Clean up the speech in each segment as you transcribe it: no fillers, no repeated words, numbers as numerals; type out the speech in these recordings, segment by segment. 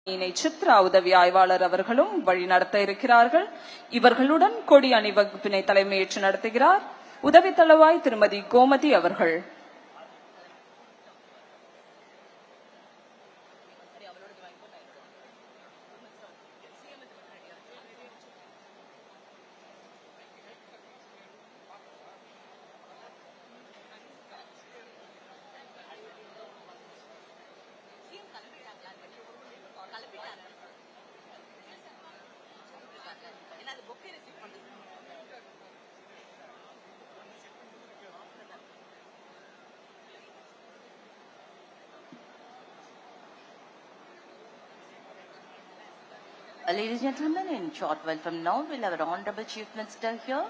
சித்ரா உதவி ஆய்வாளர் அவர்களும் வழிநடத்த இருக்கிறார்கள். இவர்களுடன் கொடி அணிவகுப்பினை தலைமையேற்று நடத்துகிறார் உதவி தளவாய் திருமதி கோமதி அவர்கள். Ladies and gentlemen, in short while from now, we'll have our Honorable Chief Minister here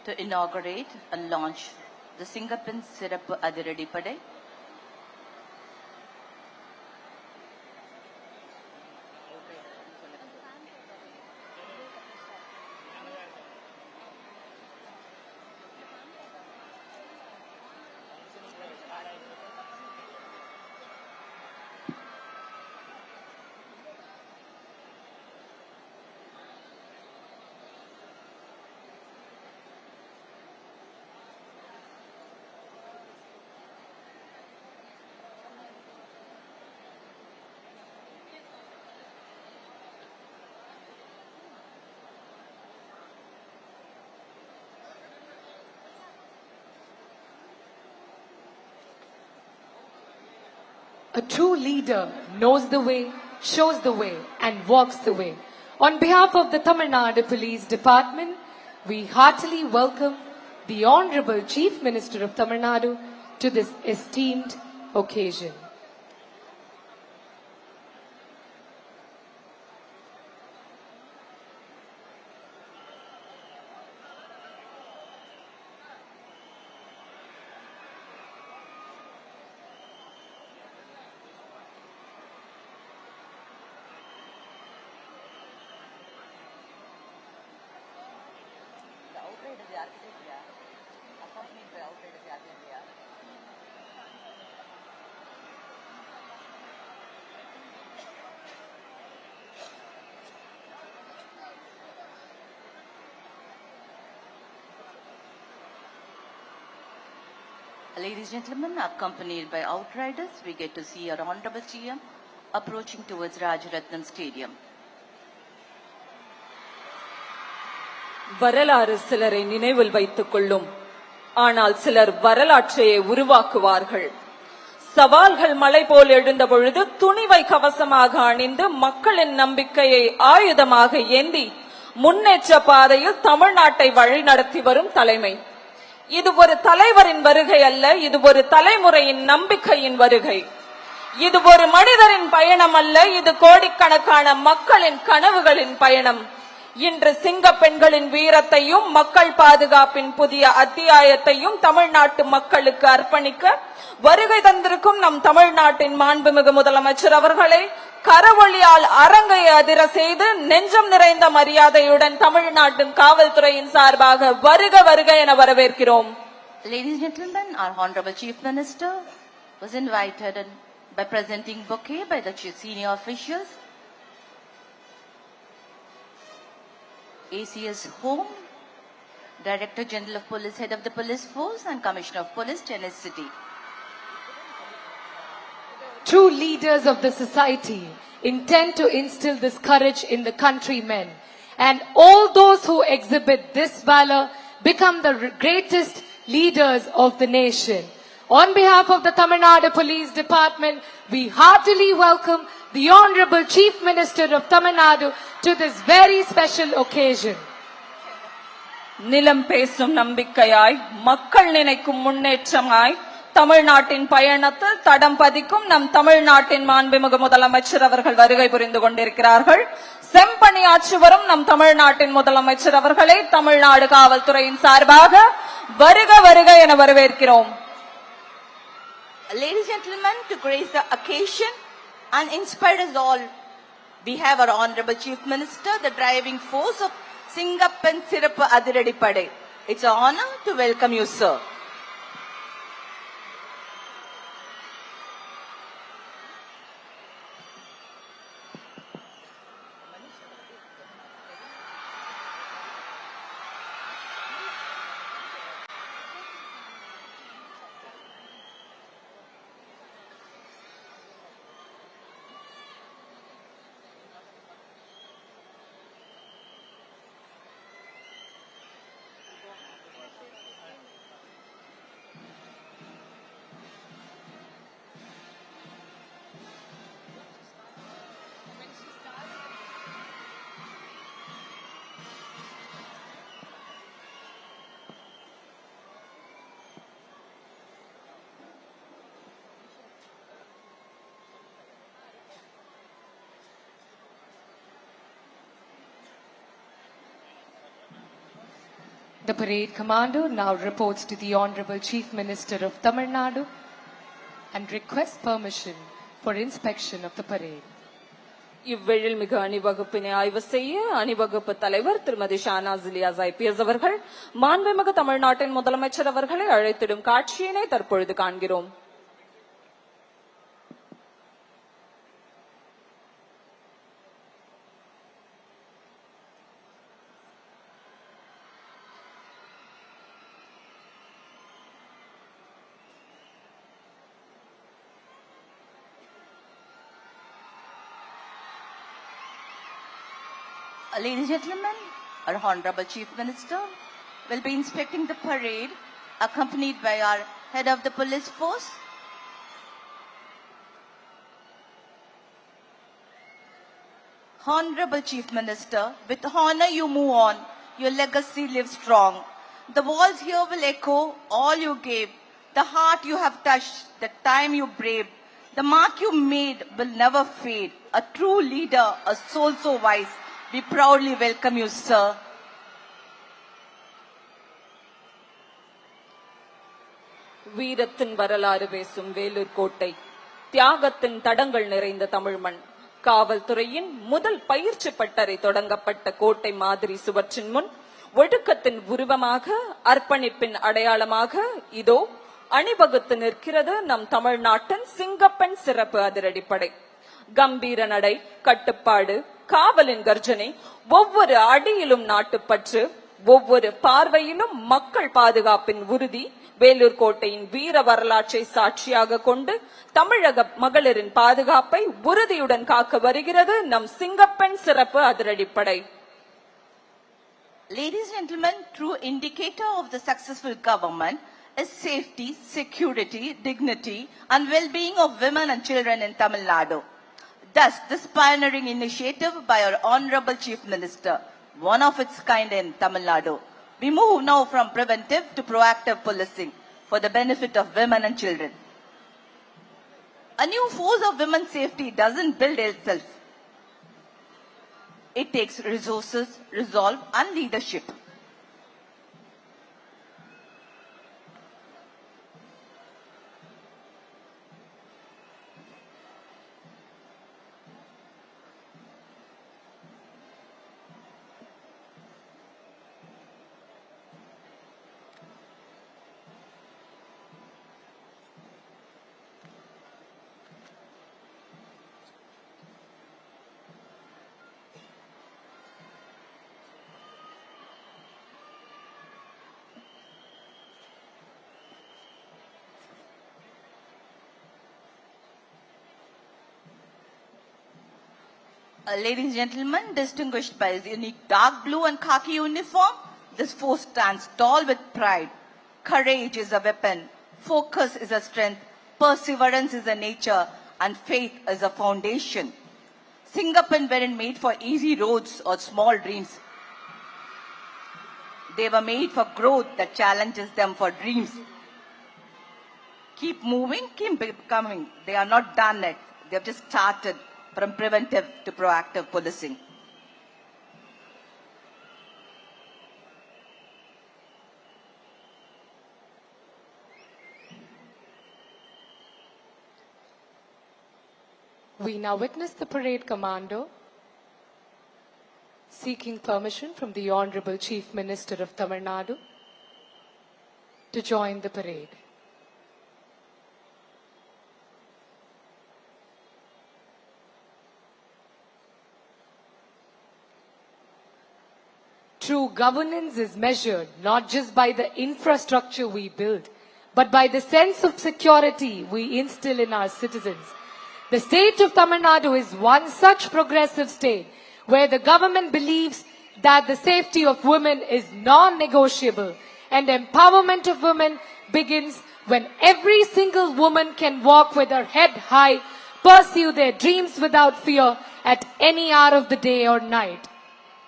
to inaugurate and launch the Singapin Sirappu Adiradi Padai. A true leader knows the way, shows the way, and walks the way. On behalf of the Tamil Nadu Police Department, we heartily welcome the Honorable Chief Minister of Tamil Nadu to this esteemed occasion. Ladies and gentlemen, accompanied by outriders, we get to see our Honorable GM approaching towards Rajaratnam Stadium. வரலாறு சிலரை நினைவில் வைத்துக் கொள்ளும், ஆனால் சிலர் வரலாற்றையே உருவாக்குவார்கள். சவால்கள் மலை போல் எழுந்த பொழுது துணிவை கவசமாக அணிந்து மக்களின் நம்பிக்கையை ஆயுதமாக ஏந்தி முன்னேற்ற பாதையில் தமிழ்நாட்டை வழிநடத்தி வரும் தலைமை. இது ஒரு தலைவரின் வருகை அல்ல, இது ஒரு தலைமுறையின் நம்பிக்கையின் வருகை. இது ஒரு மனிதரின் பயணம் அல்ல, இது கோடிக்கணக்கான மக்களின் கனவுகளின் பயணம். இன்று சிங்க பெண்களின் வீரத்தையும் மக்கள் பாதுகாப்பின் புதிய அத்தியாயத்தையும் தமிழ்நாட்டு மக்களுக்கு அர்ப்பணிக்க வருகை தந்திருக்கும் நம் தமிழ்நாட்டின் மாண்புமிகு முதலமைச்சர் அவர்களை கரவொலியால் அரங்கை அதிர செய்து நெஞ்சம் நிறைந்த மரியாதையுடன் தமிழ்நாட்டின் காவல்துறையின் சார்பாக வருக வருக என வரவேற்கிறோம். Ladies and gentlemen, our Honorable Chief Minister was invited by presenting bouquet by the senior officials, ACS Home, Director General of Police, Head of the Police Force and Commissioner of Police, Chennai City. True leaders of the society intend to instill this courage in the countrymen, and all those who exhibit this valor become the greatest leaders of the nation. On behalf of the Tamil Nadu Police Department, we heartily welcome the Honorable Chief Minister of Tamil Nadu to this very special occasion. நிலம் பேசும் நம்பிக்கையாய், மக்கள் நினைக்கும் முன்னேற்றமாய், தமிழ்நாட்டின் பயணத்தில் தடம் பதிக்கும் நம் தமிழ்நாட்டின் மாண்புமிகு முதலமைச்சர் அவர்கள் வருகை புரிந்து கொண்டிருக்கிறார்கள். செம்பணியாற்றி வரும் நம் தமிழ்நாட்டின் முதலமைச்சர் அவர்களை தமிழ்நாடு காவல்துறையின் சார்பாக வருக வருக என வரவேற்கிறோம். Ladies and gentlemen, to grace the occasion and inspire us all, we have our Honorable Chief Minister, the driving force of Singapin Sirappu Adiradi Padai. It's an honor to welcome you, sir. The parade commander now reports to the Honorable Chief Minister of Tamil Nadu and requests permission for inspection of the parade. இவ்வெழில்மிகு அணிவகுப்பினை ஆய்வு செய்ய அணிவகுப்பு தலைவர் திருமதி Shahnaz Ilyas IPS அவர்கள் மாண்புமிகு தமிழ்நாட்டின் முதலமைச்சர் அவர்களை அழைத்திடும் காட்சியினை தற்பொழுது காண்கிறோம். Ladies and gentlemen, our Honorable Chief Minister will be inspecting the parade accompanied by our head of the police force. Honorable Chief Minister, with honor you move on, your legacy lives strong. The walls here will echo all you gave, the heart you have touched, the time you braved, the mark you made will never fade. A true leader, a soul so wise, we proudly welcome you, sir. வீரத்தின் வரலாறு பேசும் வேலூர் கோட்டை, தியாகத்தின் தடங்கள் நிறைந்த தமிழ்மண், காவல்துறையின் முதல் பயிற்சி பட்டறை தொடங்கப்பட்ட கோட்டை மாதிரி சுவற்றின் முன் ஒழுக்கத்தின் உருவமாக, அர்ப்பணிப்பின் அடையாளமாக இதோ அணிவகுத்து நிற்கிறது நம் தமிழ்நாட்டின் சிங்கப்பெண் சிறப்பு அதிரடிப்படை. கம்பீர நடை, கட்டுப்பாடு, காவலின் கர்ஜனை, ஒவ்வொரு அடியிலும் நாட்டுப்பற்று, ஒவ்வொரு பார்வையிலும் மக்கள் பாதுகாப்பின் உறுதி, வேலூர் கோட்டையின் வீர வரலாற்றை சாட்சியாக கொண்டு தமிழக மகளிரின் பாதுகாப்பை உறுதியுடன் காக்க வருகிறது நம் சிங்கப்பெண் சிறப்பு அதிரடிப்படை. Ladies and gentlemen, true indicator of the successful government is safety, security, dignity and well-being of women and children in Tamil Nadu. Thus, this pioneering initiative by our Honorable Chief Minister, one of its kind in Tamil Nadu. We move now from preventive to proactive policing for the benefit of women and children. A new force of women's safety doesn't build itself. It takes resources, resolve and leadership. Ladies and gentlemen, distinguished by its unique dark blue and khaki uniform, this force stands tall with pride. Courage is a weapon, focus is a strength, perseverance is a nature, and faith is a foundation. Singapan weren't made for easy roads or small dreams. They were made for growth that challenges them for dreams. Keep moving, keep becoming. They are not done yet. They have just started. From preventive to proactive policing. We now witness the parade commander seeking permission from the Honorable Chief Minister of Tamil Nadu to join the parade. True governance is measured not just by the infrastructure we build, but by the sense of security we instill in our citizens. The state of Tamil Nadu is one such progressive state where the government believes that the safety of women is non-negotiable and empowerment of women begins when every single woman can walk with her head high, pursue their dreams without fear at any hour of the day or night.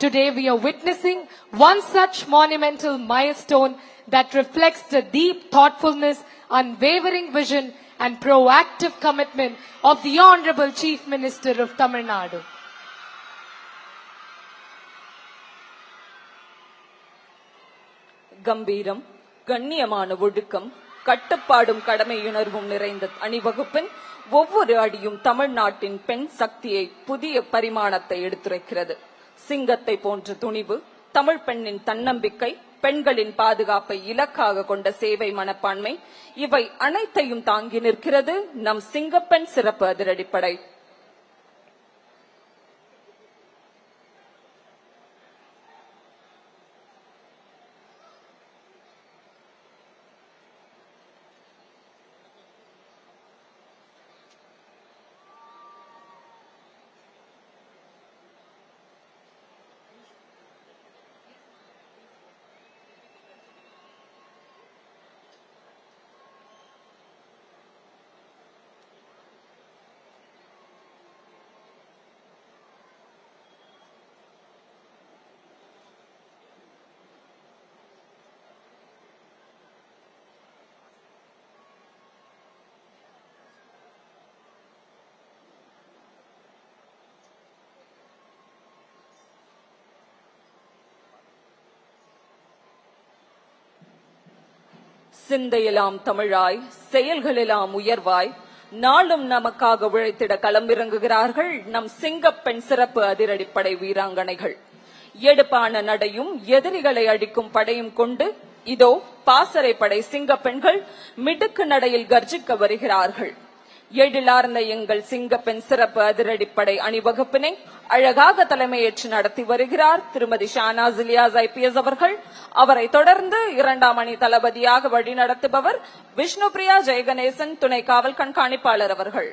Today we are witnessing one such monumental milestone that reflects the deep thoughtfulness, unwavering vision and proactive commitment of the Honorable Chief Minister of Tamil Nadu. கம்பீரம், கண்ணியமான ஒழுக்கம், கட்டுப்பாடும் கடமையுணர்வும் நிறைந்த அணிவகுப்பின் ஒவ்வொரு அடியும் தமிழ்நாட்டின் பெண் சக்தியை புதிய பரிமாணத்தை எடுத்துரைக்கிறது. சிங்கத்தை போன்ற துணிவு, தமிழ் பெண்ணின் தன்னம்பிக்கை, பெண்களின் பாதுகாப்பை இலக்காக கொண்ட சேவை மனப்பான்மை, இவை அனைத்தையும் தாங்கி நிற்கிறது நம் சிங்கப்பெண் சிறப்பு அதிரடிப்படை. சிந்தையெல்லாம் தமிழாய், செயல்களெல்லாம் உயர்வாய், நாளும் நமக்காக உழைத்திட களமிறங்குகிறார்கள் நம் சிங்கப்பெண் சிறப்பு அதிரடிப்படை வீராங்கனைகள். எடுப்பான நடையும் எதிரிகளை அடிக்கும் படையும் கொண்டு இதோ பாசறை படை சிங்கப்பெண்கள் மிடுக்கு நடையில் கர்ஜிக்க வருகிறார்கள். எழிலார்ந்த எங்கள் சிங்கப்பெண் சிறப்பு அதிரடிப்படை அணிவகுப்பினை அழகாக தலைமையேற்று நடத்தி வருகிறார் திருமதி ஷானாஸ் இலியாஸ் IPS அவர்கள். அவரை தொடர்ந்து 2ஆம் அணி தளபதியாக வழிநடத்துபவர் விஷ்ணுபிரியா ஜெயகணேசன் துணை காவல் கண்காணிப்பாளர் அவர்கள்.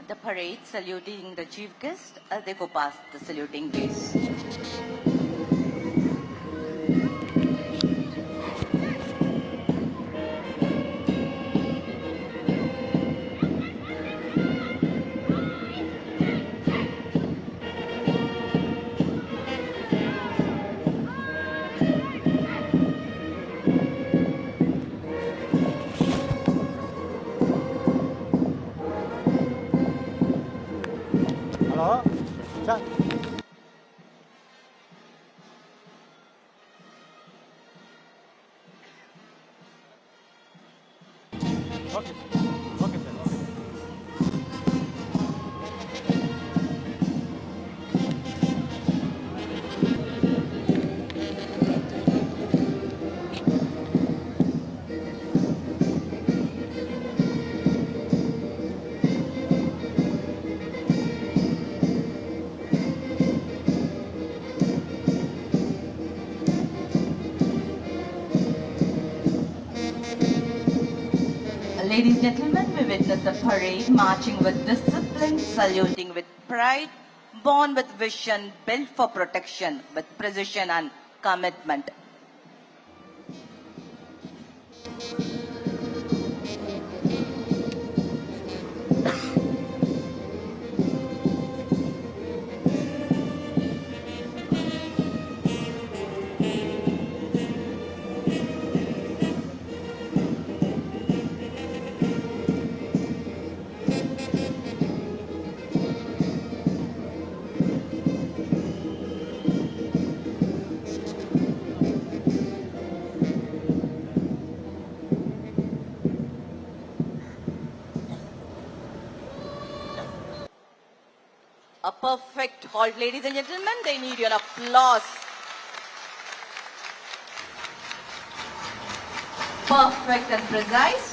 The parade saluting the chief guest as they go past the saluting base. Hello? Sir? Okay. Okay, sir. Ladies and gentlemen, we witness the parade marching with discipline, saluting with pride, born with vision, built for protection, with precision and commitment. A perfect halt, ladies and gentlemen. They need your applause. Perfect and precise.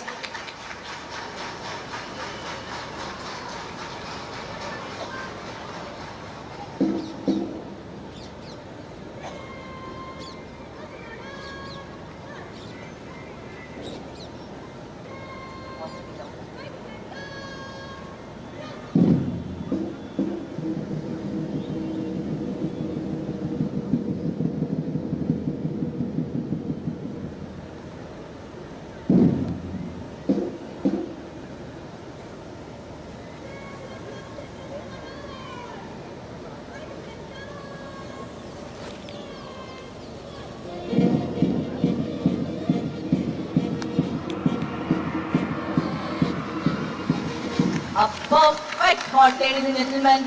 spot, ladies and gentlemen.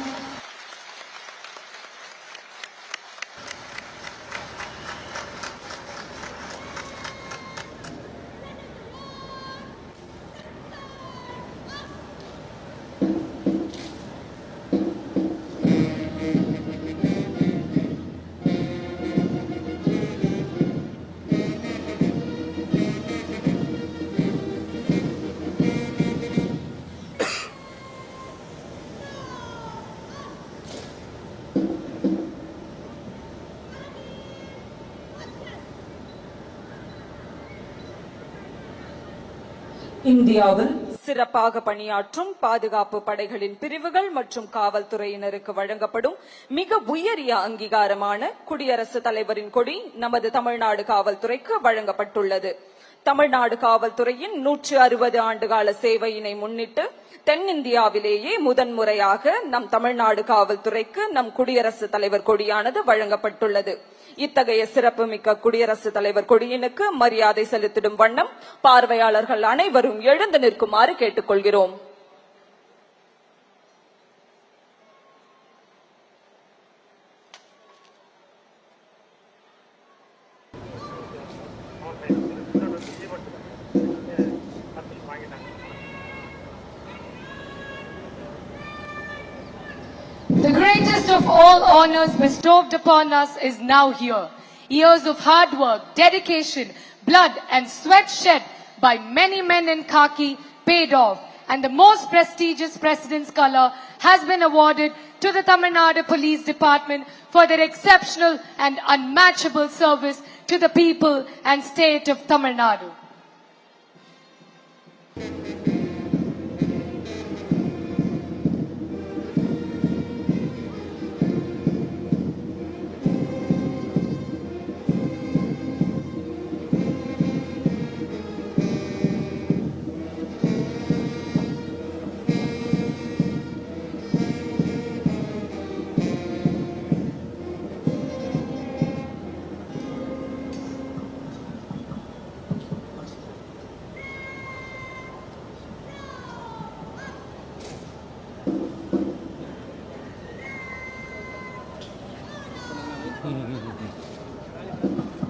இந்தியாவில் சிறப்பாக பணியாற்றும் பாதுகாப்பு படைகளின் பிரிவுகள் மற்றும் காவல்துறையினருக்கு வழங்கப்படும் மிக உயரிய அங்கீகாரமான குடியரசுத் தலைவரின் கொடி நமது தமிழ்நாடு காவல்துறைக்கு வழங்கப்பட்டுள்ளது. தமிழ்நாடு காவல்துறையின் 160 ஆண்டுகால சேவையினை முன்னிட்டு தென்னிந்தியாவிலேயே முதன்முறையாக நம் தமிழ்நாடு காவல்துறைக்கு நம் குடியரசுத் தலைவர் கொடியானது வழங்கப்பட்டுள்ளது. இத்தகைய சிறப்புமிக்க குடியரசுத் தலைவர் கொடியினுக்கு மரியாதை செலுத்திடும் வண்ணம் பார்வையாளர்கள் அனைவரும் எழுந்து நிற்குமாறு கேட்டுக்கொள்கிறோம். The greatest of all honors bestowed upon us is now here. Years of hard work, dedication, blood and sweat shed by many men in khaki paid off, and the most prestigious President's Color has been awarded to the Tamil Nadu Police Department for their exceptional and unmatchable service to the people and state of Tamil Nadu.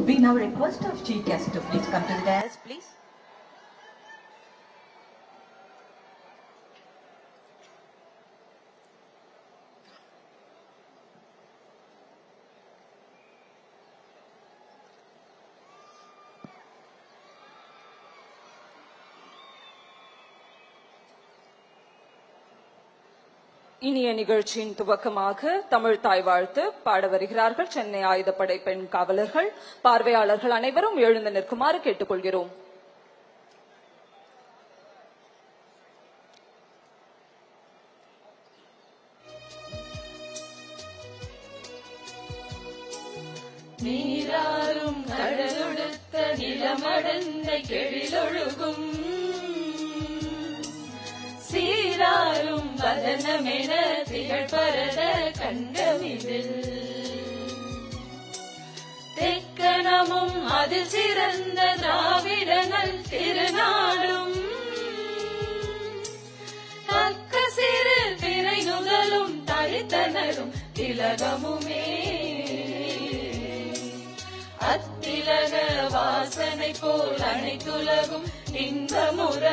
We now request our chief guest to please come to the dais, please. இனிய நிகழ்ச்சியின் துவக்கமாக தமிழ் தாய் வாழ்த்து பாட வருகிறார்கள் சென்னை ஆயுதப்படை பெண் காவலர்கள். பார்வையாளர்கள் அனைவரும் எழுந்து நிற்குமாறு கேட்டுக்கொள்கிறோம். நீராறும் கடலொடுத்த நிலமடந்த கெழிலொழுகும் சீராரும் வதனமென திகழ்பரத கண்டமிதில் தெக்கணமும் அதில் சிறந்த திராவிடனல் திருநாடும் தக்க சிறு திரை நுதலும் தரித்தனரும் திலகமுமே அத்திலக வாசனை போல் அனைத்துலகும் இன்பமுற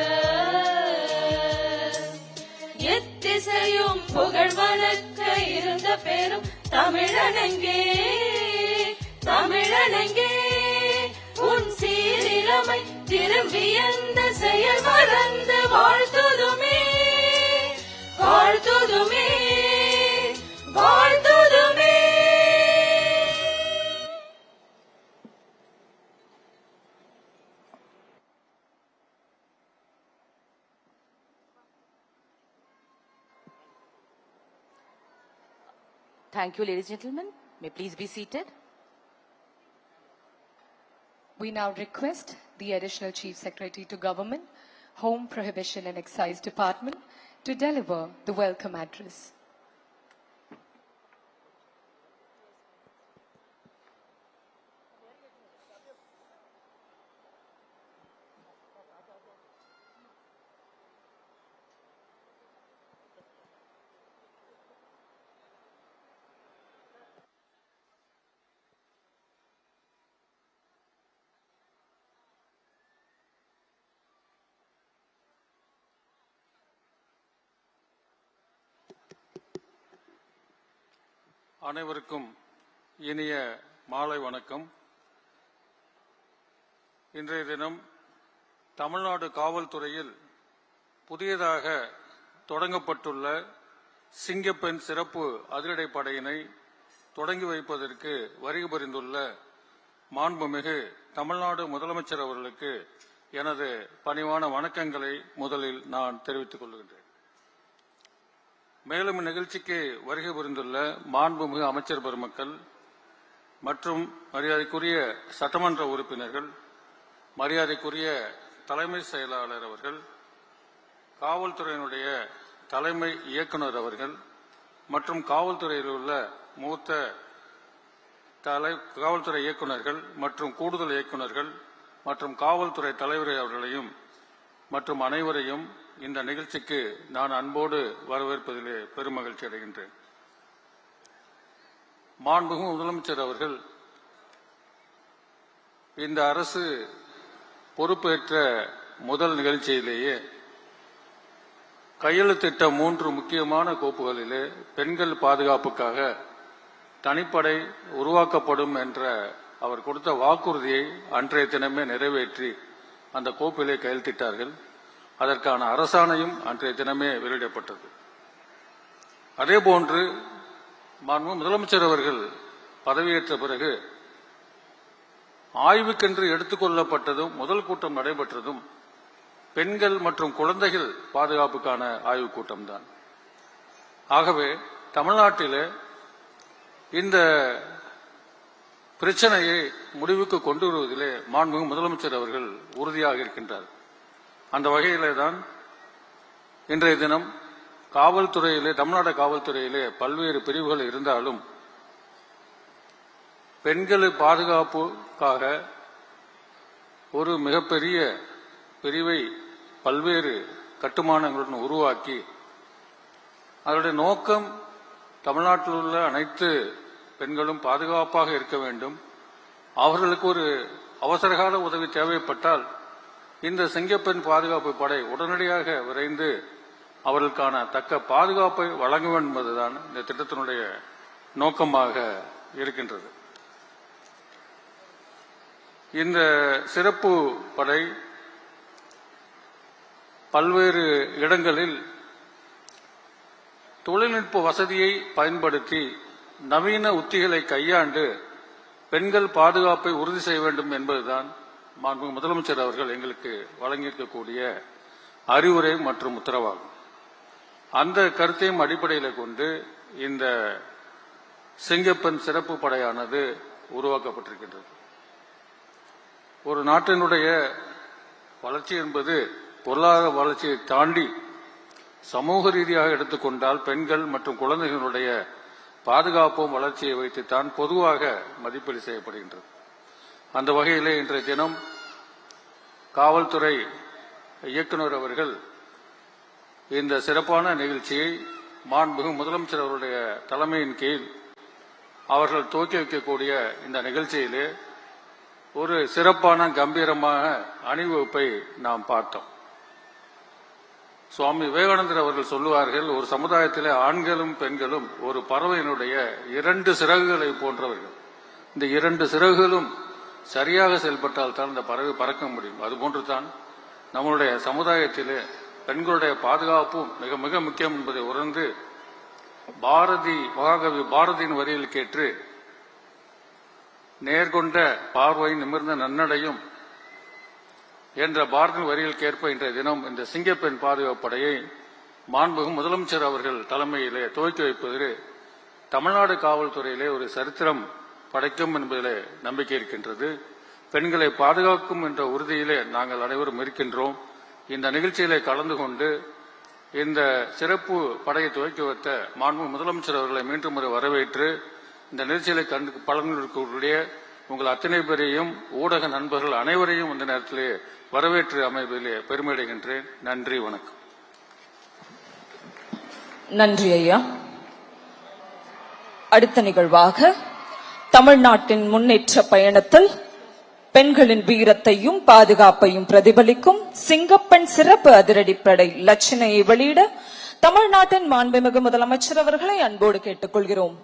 எத்திசையும் புகழ் வழக்க இருந்த பெரும் தமிழனங்கே தமிழனங்கே உன் சீரிழமை திரும்பி அந்த செயல் மறந்து வாழ்த்துதுமே வாழ்த்துதுமே வாழ்த்துதுமே. Thank you, ladies and gentlemen. May please be seated. We now request the Additional Chief Secretary to Government, Home Prohibition and Excise Department to deliver the welcome address. அனைவருக்கும் இனிய மாலை வணக்கம். இன்றைய தினம் தமிழ்நாடு காவல்துறையில் புதியதாக தொடங்கப்பட்டுள்ள சிங்கப்பெண் சிறப்பு அதிரடிப்படையினை தொடங்கி வைப்பதற்கு வருகை புரிந்துள்ள மாண்புமிகு தமிழ்நாடு முதலமைச்சர் அவர்களுக்கு எனது பணிவான வணக்கங்களை முதலில் நான் தெரிவித்துக் கொள்கின்றேன். மேலும் இந்நிகழ்ச்சிக்கு வருகை புரிந்துள்ள மாண்புமிகு அமைச்சர் பெருமக்கள் மற்றும் மரியாதைக்குரிய சட்டமன்ற உறுப்பினர்கள், மரியாதைக்குரிய தலைமை செயலாளர் அவர்கள், காவல்துறையினுடைய தலைமை இயக்குநர் அவர்கள் மற்றும் காவல்துறையில் உள்ள மூத்த காவல்துறை இயக்குநர்கள் மற்றும் கூடுதல் இயக்குநர்கள் மற்றும் காவல்துறை தலைவர் அவர்களையும் மற்றும் அனைவரையும் இந்த நிகழ்ச்சிக்கு நான் அன்போடு வரவேற்பதிலே பெருமகிழ்ச்சி அடைகின்றேன். மாண்புமிகு முதலமைச்சர் அவர்கள் இந்த அரசு பொறுப்பேற்ற முதல் நிகழ்ச்சியிலேயே கையெழுத்திட்ட 3 முக்கியமான கோப்புகளிலே பெண்கள் பாதுகாப்புக்காக தனிப்படை உருவாக்கப்படும் என்ற அவர் கொடுத்த வாக்குறுதியை அன்றைய தினமே நிறைவேற்றி அந்த கோப்பிலே கையெழுத்திட்டார்கள். அதற்கான அரசாணையும் அன்றைய தினமே வெளியிடப்பட்டது. அதேபோன்று மாண்புமிகு முதலமைச்சர் அவர்கள் பதவியேற்ற பிறகு ஆய்வுக்கென்று எடுத்துக்கொள்ளப்பட்டதும் முதல் கூட்டம் நடைபெற்றதும் பெண்கள் மற்றும் குழந்தைகள் பாதுகாப்புக்கான ஆய்வுக் கூட்டம்தான். ஆகவே தமிழ்நாட்டிலே இந்த பிரச்சனையை முடிவுக்கு கொண்டு வருவதிலே மாண்புமிகு முதலமைச்சர் அவர்கள் உறுதியாக இருக்கின்றார். அந்த வகையிலே தான் இன்றைய தினம் காவல்துறையிலே, தமிழ்நாடு காவல்துறையிலே பல்வேறு பிரிவுகள் இருந்தாலும் பெண்கள் பாதுகாப்புக்காக ஒரு மிகப்பெரிய பிரிவை பல்வேறு கட்டுமானங்களுடன் உருவாக்கி அதனுடைய நோக்கம் தமிழ்நாட்டில் உள்ள அனைத்து பெண்களும் பாதுகாப்பாக இருக்க வேண்டும். அவர்களுக்கு ஒரு அவசரகால உதவி தேவைப்பட்டால் இந்த சிங்கப்பெண் பாதுகாப்பு படை உடனடியாக விரைந்து அவர்களுக்கான தக்க பாதுகாப்பை வழங்க வேண்டும் என்பதுதான் இந்த திட்டத்தினுடைய நோக்கமாக இருக்கின்றது. இந்த சிறப்பு படை பல்வேறு இடங்களில் தொழில்நுட்ப வசதியை பயன்படுத்தி நவீன உத்திகளை கையாண்டு பெண்கள் பாதுகாப்பை உறுதி செய்ய வேண்டும் என்பதுதான் மாண்புமிகு முதலமைச்சர் அவர்கள் எங்களுக்கு வழங்கியிருக்கக்கூடிய அறிவுரை மற்றும் உத்தரவாகும். அந்த கருத்தையும் அடிப்படையில் கொண்டு இந்த சிங்கப்பெண் சிறப்பு படையானது உருவாக்கப்பட்டிருக்கின்றது. ஒரு நாட்டினுடைய வளர்ச்சி என்பது பொருளாதார வளர்ச்சியை தாண்டி சமூக ரீதியாக எடுத்துக்கொண்டால் பெண்கள் மற்றும் குழந்தைகளுடைய பாதுகாப்பும் வளர்ச்சியை வைத்துத்தான் பொதுவாக மதிப்பீடு செய்யப்படுகின்றது. அந்த வகையிலே இன்றைய தினம் காவல்துறை இயக்குநர் அவர்கள் இந்த சிறப்பான நிகழ்ச்சியை மாண்புமிகு முதலமைச்சர் அவருடைய தலைமையின் கீழ் அவர்கள் துவக்கி வைக்கக்கூடிய இந்த நிகழ்ச்சியிலே ஒரு சிறப்பான கம்பீரமான அணிவகுப்பை நாம் பார்த்தோம். சுவாமி விவேகானந்தர் அவர்கள் சொல்லுவார்கள், ஒரு சமுதாயத்திலே ஆண்களும் பெண்களும் ஒரு பறவையினுடைய 2 சிறகுகளை போன்றவர்கள். இந்த 2 சிறகுகளும் சரியாக செயல்பட்டால் தான் இந்த பறவை பறக்க முடியும். அதுபோன்று தான் நம்மளுடைய சமுதாயத்திலே பெண்களுடைய பாதுகாப்பும் மிக மிக முக்கியம் என்பதை உணர்ந்து மகாகவி பாரதியின் வரியில் கேட்டு நேர்கொண்ட பார்வை நிமிர்ந்த நன்னடையும் என்ற பாரதியின் வரியில் கேட்ப இன்றைய தினம் இந்த சிங்கப்பெண் பாதுகாப்பு படையை மாண்புமிகு முதலமைச்சர் அவர்கள் தலைமையிலே துவக்கி வைப்பதில் தமிழ்நாடு காவல்துறையிலே ஒரு சரித்திரம் படைக்கும் என்பதிலே நம்பிக்கை இருக்கின்றது. பெண்களை பாதுகாக்கும் என்ற உறுதியிலே நாங்கள் அனைவரும் இருக்கின்றோம். இந்த நிகழ்ச்சியிலே கலந்து கொண்டு இந்த சிறப்பு படையை துவக்கி வைத்த மாண்புமிகு முதலமைச்சர் அவர்களை மீண்டும் ஒரு வரவேற்று இந்த நிகழ்ச்சியிலே பலன்களுடைய உங்கள் அத்தனை பேரையும் ஊடக நண்பர்கள் அனைவரையும் இந்த நேரத்திலே வரவேற்று அமைவதிலே பெருமையடைகின்றேன். நன்றி, வணக்கம். நன்றி ஐயா. அடுத்த நிகழ்வாக தமிழ்நாட்டின் முன்னேற்ற பயணத்தில் பெண்களின் வீரத்தையும் பாதுகாப்பையும் பிரதிபலிக்கும் சிங்கப்பெண் சிறப்பு அதிரடிப்படை லட்சணையை வெளியிட தமிழ்நாட்டின் மாண்புமிகு முதலமைச்சர் அவர்களை அன்போடு கேட்டுக்கொள்கிறோம்.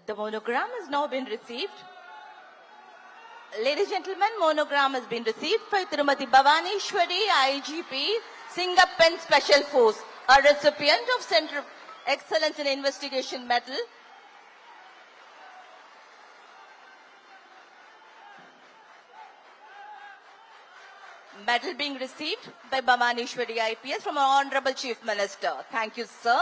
The monogram has now been received. Ladies and gentlemen, monogram has been received by Tirumati Bhavaneshwari, IGP, Singapore Special Force, a recipient of Center of Excellence in Investigation Medal. Medal being received by Bhavaneshwari IPS from our Honorable Chief Minister. Thank you, sir.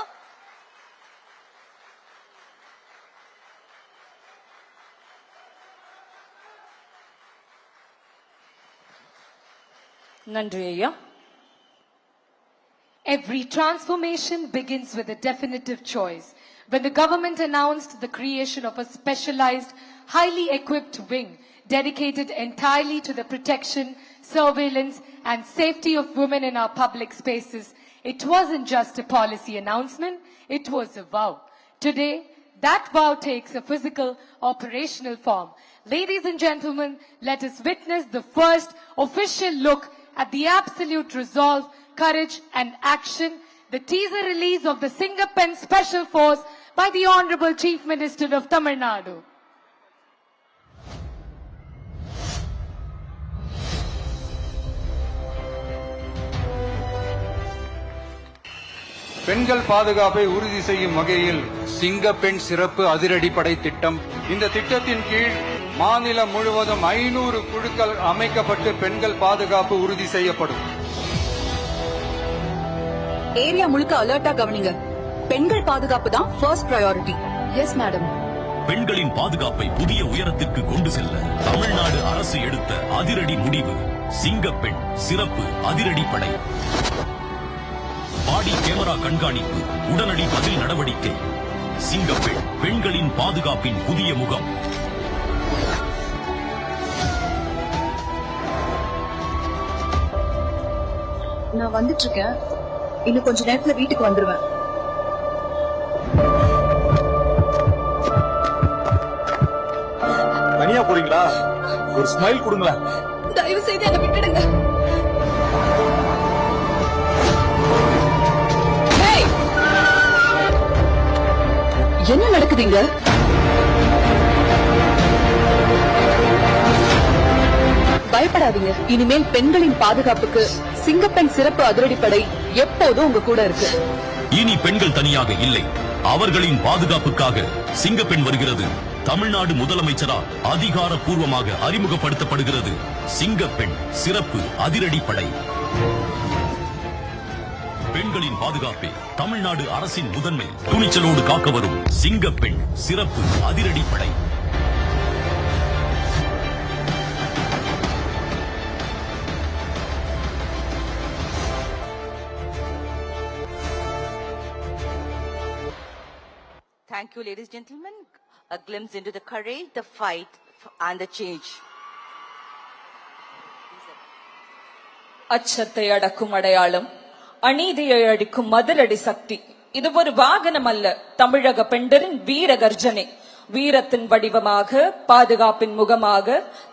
நன்றி ஐயா. Every transformation begins with a definitive choice. When the government announced the creation of a specialized, highly equipped wing dedicated entirely to the protection, surveillance and safety of women in our public spaces, it wasn't just a policy announcement, it was a vow. Today, that vow takes a physical, operational form. Ladies and gentlemen, let us witness the first official look at the absolute resolve, courage and action, the teaser release of the Singapore Special Force by the Honorable Chief Minister of Tamil Nadu. பெண்கள் பாதுகாப்பை உறுதி செய்யும் வகையில் சிங்கப்பெண் சிறப்பு அதிரடிப்படை திட்டம். இந்த திட்டத்தின் கீழ் மாநிலம் முழுவதும் 500 குழுக்கள் அமைக்கப்பட்டு பெண்கள் பாதுகாப்பு உறுதி செய்யப்படும். ஏரியா முழுக்க அலர்ட்டா கவனிங்க. பெண்கள் பாதுகாப்பு தான் ஃபர்ஸ்ட் பிரையாரிட்டி. Yes madam. பெண்களின் பாதுகாப்பை புதிய உயரத்திற்கு கொண்டு செல்ல தமிழ்நாடு அரசு எடுத்த அதிரடி முடிவு சிங்கப்பெண் சிறப்பு அதிரடிப்படை. பாடி கேமரா கண்காணிப்பு, உடனடி பதில் நடவடிக்கை. சிங்கப்பெண் பெண்களின் பாதுகாப்பின் புதிய முகம். நான் வந்துட்டு இருக்கேன். இன்னும் கொஞ்ச நேரத்துல வீட்டுக்கு வந்துருவேன். தனியா போறீங்களா? ஒரு ஸ்மைல் கொடுங்களேன். தயவு செய்து என்ன விட்டுடுங்க. என்ன நடக்குதுங்க? பயப்படாதீங்க. இனிமேல் பெண்களின் பாதுகாப்புக்கு சிங்கப்பெண் சிறப்பு அதிரடிப்படை எப்போதும் உங்க கூட இருக்கு. இனி பெண்கள் தனியாக இல்லை, அவர்களின் பாதுகாப்புக்காக சிங்கப்பெண் வருகிறது. தமிழ்நாடு முதலமைச்சரால் அதிகாரப்பூர்வமாக அறிமுகப்படுத்தப்படுகிறது சிங்கப்பெண் சிறப்பு அதிரடிப்படை. பெண்களின் பாதுகாப்பே தமிழ்நாடு அரசின் முதன்மை. துணிச்சலோடு காக்க வரும் சிங்கப்பெண் சிறப்பு அதிரடிப்படை. Thank you, ladies and gentlemen. A glimpse into the courage, the fight, and the change. அச்சத்தை அடக்கும் அடையாளம், அநீதியை அடிக்கும் மதிலடி சக்தி. இது ஒரு வாகனம் அல்ல, தமிழக பெண்டரின் வீர கர்ஜனை. வீரத்தின் வடிவமாக, பாதுகாப்பின் முகமாக,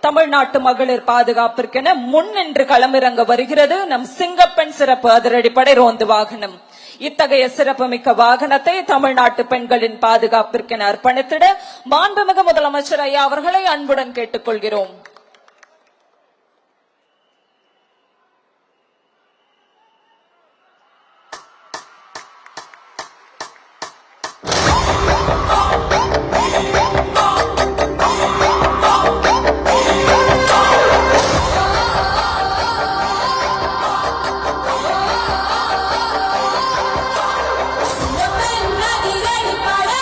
தமிழ்நாட்டு மகளிர் பாதுகாப்பிற்கென முன்னின்று களமிறங்க வருகிறது நம் சிங்கப்பெண் சிறப்பு அதிரடிப்படை ரோந்து வாகனம். இத்தகைய சிறப்புமிக்க வாகனத்தை தமிழ்நாட்டு பெண்களின் பாதுகாப்பிற்கென அர்ப்பணித்திட மாண்புமிகு முதலமைச்சர் ஐயா அவர்களை அன்புடன் கேட்டுக்கொள்கிறோம். சிங்கப்பெண் அதிரடிப்படை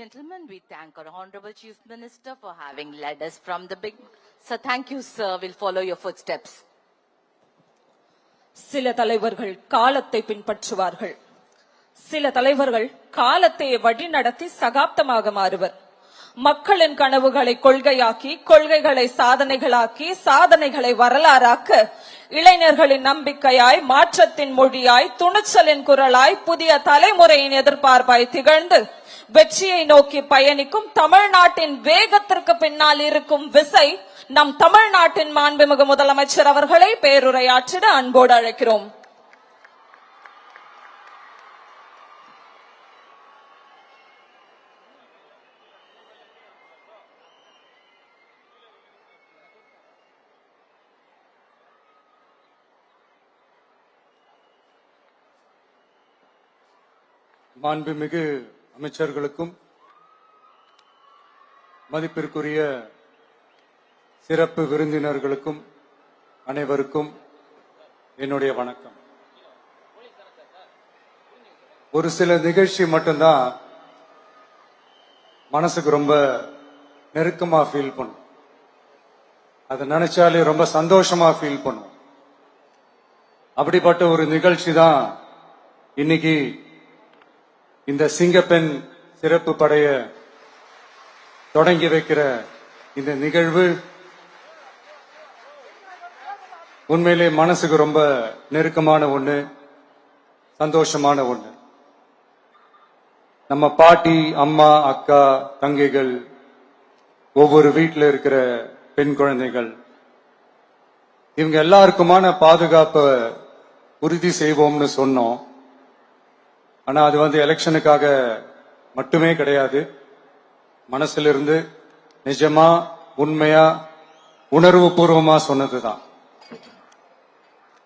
gentlemen, we thank our Honorable Chief Minister for having led us from the big. Sir, thank you, sir. We'll follow your footsteps. சில தலைவர்கள் காலத்தை பின்பற்றுவார்கள், சில தலைவர்கள் காலத்தை வழிநடத்தி சகாப்தமாக மாறுவர். மக்களின் கனவுகளை கொள்கையாக்கி, கொள்கைகளை சாதனைகளாக்கி, சாதனைகளை வரலாறாக்க, இளைஞர்களின் நம்பிக்கையாய், மாற்றத்தின் மொழியாய், துணிச்சலின் குரலாய், புதிய தலைமுறையின் எதிர்பார்ப்பாய் திகழ்ந்து வெற்றியை நோக்கி பயணிக்கும் தமிழ்நாட்டின் வேகத்திற்கு பின்னால் இருக்கும் விசை நம் தமிழ்நாட்டின் மாண்புமிகு முதலமைச்சர் அவர்களை பேருரையாற்றிட அன்போடு அழைக்கிறோம். மாண்புமிகு அமைச்சர்களுக்கும் மதிப்பிற்குரிய சிறப்பு விருந்தினர்களுக்கும் அனைவருக்கும் என்னுடைய வணக்கம். ஒரு சில நிகழ்ச்சி மட்டும்தான் மனசுக்கு ரொம்ப நெருக்கமா ஃபீல் பண்ணும், அதை நினைச்சாலே ரொம்ப சந்தோஷமா ஃபீல் பண்ணும். அப்படிப்பட்ட ஒரு நிகழ்ச்சி தான் இன்னைக்கு இந்த சிங்கப்பெண் சிறப்பு படைய தொடங்கி வைக்கிற இந்த நிகழ்வு. உண்மையிலே மனசுக்கு ரொம்ப நெருக்கமான ஒண்ணு, சந்தோஷமான ஒண்ணு. நம்ம பாட்டி, அம்மா, அக்கா, தங்கைகள், ஒவ்வொரு வீட்டில் இருக்கிற பெண் குழந்தைகள், இவங்க எல்லாருக்குமான பாதுகாப்பை உறுதி செய்வோம்னு சொன்னோம். ஆனா அது எலெக்ஷனுக்காக மட்டுமே கிடையாது, மனசிலிருந்து நிஜமா உண்மையா உணர்வு பூர்வமா சொன்னதுதான்.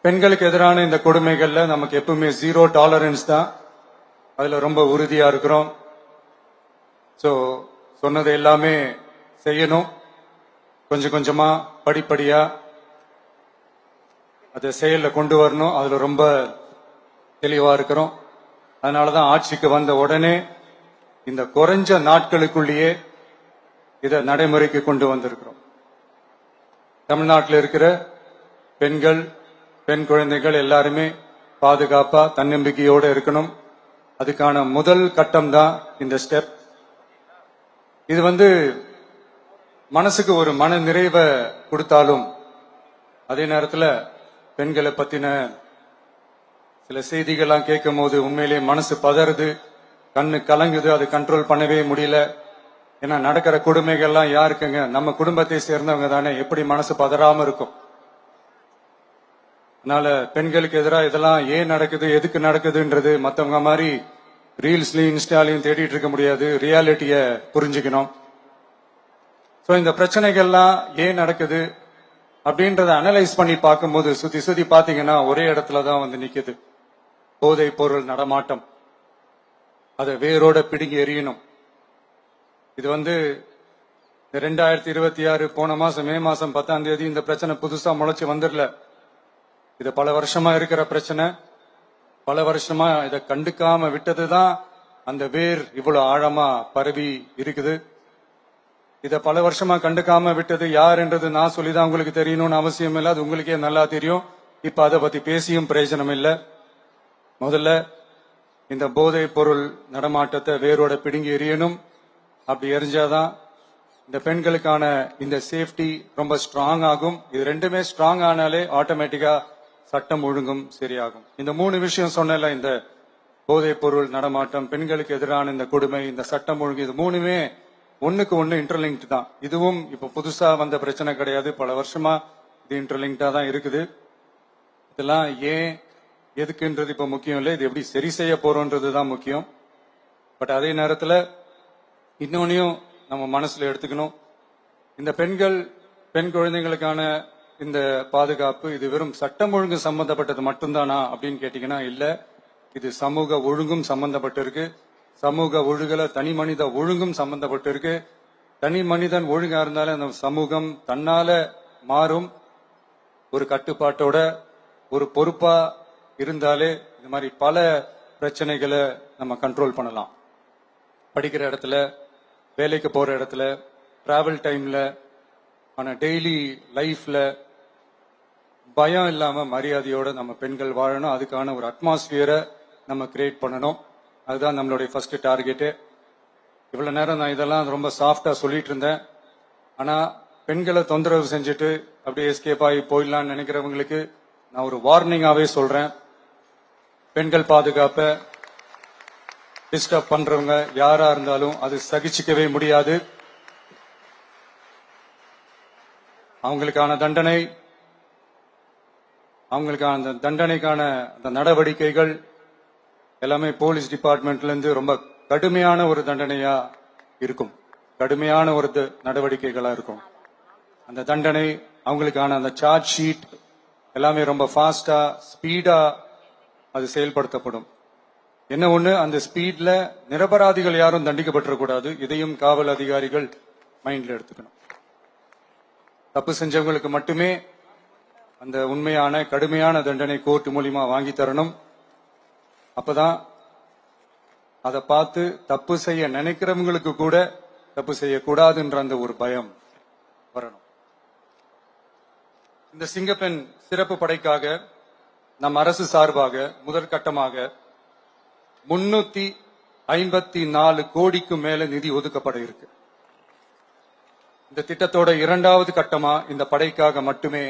பெண்களுக்கு எதிரான இந்த கொடுமைகள்ல நமக்கு எப்பவுமே 0 டாலரன்ஸ் தான், அதுல ரொம்ப உறுதியா இருக்கிறோம். சோ சொன்னது எல்லாமே செய்யணும், கொஞ்சம் கொஞ்சமா படிப்படியா அதை செயல்ல கொண்டு வரணும், அதுல ரொம்ப தெளிவா இருக்கிறோம். அதனாலதான் ஆட்சிக்கு வந்த உடனே இந்த குறைஞ்ச நாட்களுக்குள்ளேயே இதை நடைமுறைக்கு கொண்டு வந்திருக்கிறோம். தமிழ்நாட்டில் இருக்கிற பெண்கள், பெண் குழந்தைகள் எல்லாருமே பாதுகாப்பா தன்னம்பிக்கையோடு இருக்கணும். அதுக்கான முதல் கட்டம் தான் இந்த ஸ்டெப். இது மனசுக்கு ஒரு மன நிறைவை கொடுத்தாலும் அதே நேரத்தில் பெண்களை பத்தின சில செய்திகள்லாம் கேட்கும் போது உண்மையிலேயே மனசு பதறுது, கண்ணு கலங்குது, அது கண்ட்ரோல் பண்ணவே முடியல. ஏன்னா நடக்கிற கொடுமைகள்லாம் யாருக்குங்க, நம்ம குடும்பத்தை சேர்ந்தவங்க தானே, எப்படி மனசு பதறாம இருக்கும்? அதனால பெண்களுக்கு எதிராக இதெல்லாம் ஏன் நடக்குது, எதுக்கு நடக்குதுன்றது மத்தவங்க மாதிரி ரீல்ஸ்லயும் இன்ஸ்டாலையும் தேடிட்டு இருக்க முடியாது, ரியாலிட்டிய புரிஞ்சுக்கணும். சோ இந்த பிரச்சனைகள்லாம் ஏன் நடக்குது அப்படின்றத அனலைஸ் பண்ணி பார்க்கும்போது சுத்தி சுத்தி பாத்தீங்கன்னா ஒரே இடத்துலதான் நிக்குது. போதை பொருள் நடமாட்டம், அதை வேரோட பிடுங்கி எறியணும். இது 2026 போன மாசம் மே மாசம் 10ஆம் தேதி இந்த பிரச்சனை புதுசா முளைச்சு வந்துடல. இது பல வருஷமா இருக்கிற பிரச்சனை. பல வருஷமா இதை கண்டுக்காம விட்டதுதான் அந்த வேர் இவ்வளவு ஆழமா பரவி இருக்குது. இத பல வருஷமா கண்டுக்காம விட்டது யாருன்றது நான் சொல்லிதான் உங்களுக்கு தெரியணும்னு அவசியம் இல்லை, அது உங்களுக்கே நல்லா தெரியும். இப்ப அதை பத்தி பேசியும் பிரயோஜனம் இல்லை. முதல்ல இந்த போதை பொருள் நடமாட்டத்தை வேரோட பிடுங்கி எறியணும். அப்படி எரிஞ்சாதான் இந்த பெண்களுக்கான இந்த சேஃப்டி ரொம்ப ஸ்ட்ராங் ஆகும். இது ரெண்டுமே ஸ்ட்ராங் ஆனாலே ஆட்டோமேட்டிக்கா சட்டம் ஒழுங்கும் சரியாகும். இந்த 3 விஷயம் சொன்னல, இந்த போதை பொருள் நடமாட்டம், பெண்களுக்கு எதிரான இந்த கொடுமை, இந்த சட்டம் ஒழுங்கு, இது 3மே ஒண்ணுக்கு ஒண்ணு இன்டர்லிங்க்ட் தான். இதுவும் இப்ப புதுசா வந்த பிரச்சனை கிடையாது, பல வருஷமா இது இன்டர்லிங்க்டா தான் இருக்குது. இதெல்லாம் ஏன் எதுக்குன்றது இப்ப முக்கியம் இல்லை, இது எப்படி சரி செய்ய போறோம்ன்றதுதான் முக்கியம். பட் அதே நேரத்துல இன்னொன்னையும் நம்ம மனசுல எடுத்துக்கணும். இந்த பெண் குழந்தைங்களுக்கான இந்த பாதுகாப்பு இது வெறும் சட்டம் ஒழுங்கு சம்பந்தப்பட்டது மட்டும்தானா அப்படின்னு கேட்டீங்கன்னா இல்ல, இது சமூக ஒழுங்கும் சம்பந்தப்பட்டு இருக்கு. சமூக ஒழுங்குல தனி மனித ஒழுங்கும் சம்பந்தப்பட்டு இருக்கு. தனி மனிதன் ஒழுங்கா இருந்தாலே அந்த சமூகம் தன்னால மாறும். ஒரு கட்டுப்பாட்டோட ஒரு பொறுப்பா இருந்தாலே இந்த மாதிரி பல பிரச்சனைகளை நம்ம கண்ட்ரோல் பண்ணலாம். படிக்கிற இடத்துல வேலைக்கு போற இடத்துல, டிராவல் டைம்ல, ஆனா டெய்லி லைஃப்ல பயம் இல்லாம மரியாதையோட நம்ம பெண்கள் வாழணும். அதுக்கான ஒரு அட்மாஸ்பியரை நம்ம கிரியேட் பண்ணணும். அதுதான் நம்மளுடைய ஃபர்ஸ்ட் டார்கெட்டு. இவ்வளவு நேரம் நான் இதெல்லாம் ரொம்ப சாஃப்டா சொல்லிட்டு இருந்தேன். ஆனா பெண்களை தொந்தரவு செஞ்சுட்டு அப்படியே எஸ்கேப் ஆகி போயிடலாம்னு நினைக்கிறவங்களுக்கு நான் ஒரு வார்னிங்காவே சொல்றேன். பெண்கள் பாதுகாப்பை டிஸ்டர்ப் பண்றவங்க யாரா இருந்தாலும் அது சகிச்சுக்கவே முடியாது. அவங்களுக்கான தண்டனைக்கான அந்த நடவடிக்கைகள் எல்லாமே போலீஸ் டிபார்ட்மெண்ட்ல இருந்து ரொம்ப கடுமையான ஒரு தண்டனையா இருக்கும். கடுமையான ஒரு நடவடிக்கைகளா இருக்கும். அந்த தண்டனை, அவங்களுக்கான அந்த சார்ஜ் ஷீட் எல்லாமே ரொம்ப ஃபாஸ்டா ஸ்பீடா அது செயல்படுத்தப்படும். என்ன ஒண்ணு, அந்த ஸ்பீட்ல நிரபராதிகள் யாரும் தண்டிக்கப்பட்டிருக்கூடாது. இதையும் காவல் அதிகாரிகள் மைண்ட்ல எடுத்துக்கணும். தப்பு செஞ்சவங்களுக்கு மட்டுமே அந்த உண்மையான கடுமையான தண்டனை கோர்ட் மூலியமா வாங்கி தரணும். அப்பதான் அதை பார்த்து தப்பு செய்ய நினைக்கிறவங்களுக்கு கூட தப்பு செய்யக்கூடாதுன்ற அந்த ஒரு பயம் வரணும். இந்த சிங்கப்பெண் சிறப்பு படைக்காக நம் அரசு சார்பாக முதற்கட்டமாக 354 கோடிக்கு மேல நிதி ஒதுக்கப்பட இருக்கு. இந்த திட்டத்தோட இரண்டாவது கட்டமா இந்த படைக்காக மட்டுமே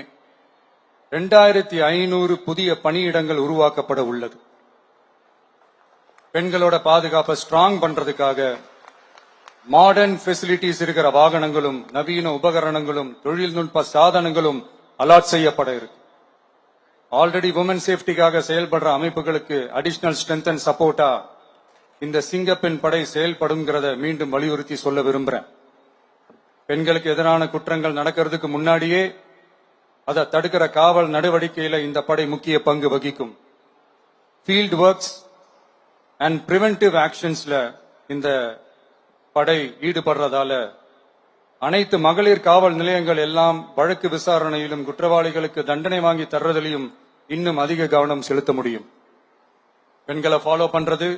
2500 புதிய பணியிடங்கள் உருவாக்கப்பட உள்ளது. பெண்களோட பாதுகாப்பை ஸ்ட்ராங் பண்றதுக்காக மாடர்ன் ஃபெசிலிட்டிஸ் இருக்கிற வாகனங்களும் நவீன உபகரணங்களும் தொழில்நுட்ப சாதனங்களும் அலாட் செய்யப்பட இருக்கு. ஆல்ரெடி உமன் சேஃப்டிக்காக செயல்படுற அமைப்புகளுக்கு அடிஷனல் ஸ்ட்ரென்த் அண்ட் சப்போர்ட்டா இந்த சிங்கப்பெண் படை செயல்படுங்கிறத மீண்டும் வலியுறுத்தி சொல்ல விரும்புறேன். பெண்களுக்கு எதிரான குற்றங்கள் நடக்கிறதுக்கு முன்னாடியே அதை தடுக்கிற காவல் நடவடிக்கையில இந்த படை முக்கிய பங்கு வகிக்கும். ஃபீல்ட் ஒர்க்ஸ் அண்ட் பிரிவென்டிவ் ஆக்ஷன்ஸ்ல இந்த படை ஈடுபடுறதால அனைத்து மகளிர் காவல் நிலையங்கள் எல்லாம் வழக்கு விசாரணையிலும் குற்றவாளிகளுக்கு தண்டனை வாங்கி தர்றதிலையும் இன்னும் அதிக கவனம் செலுத்த முடியும். பெண்களை ஃபாலோ பண்றது,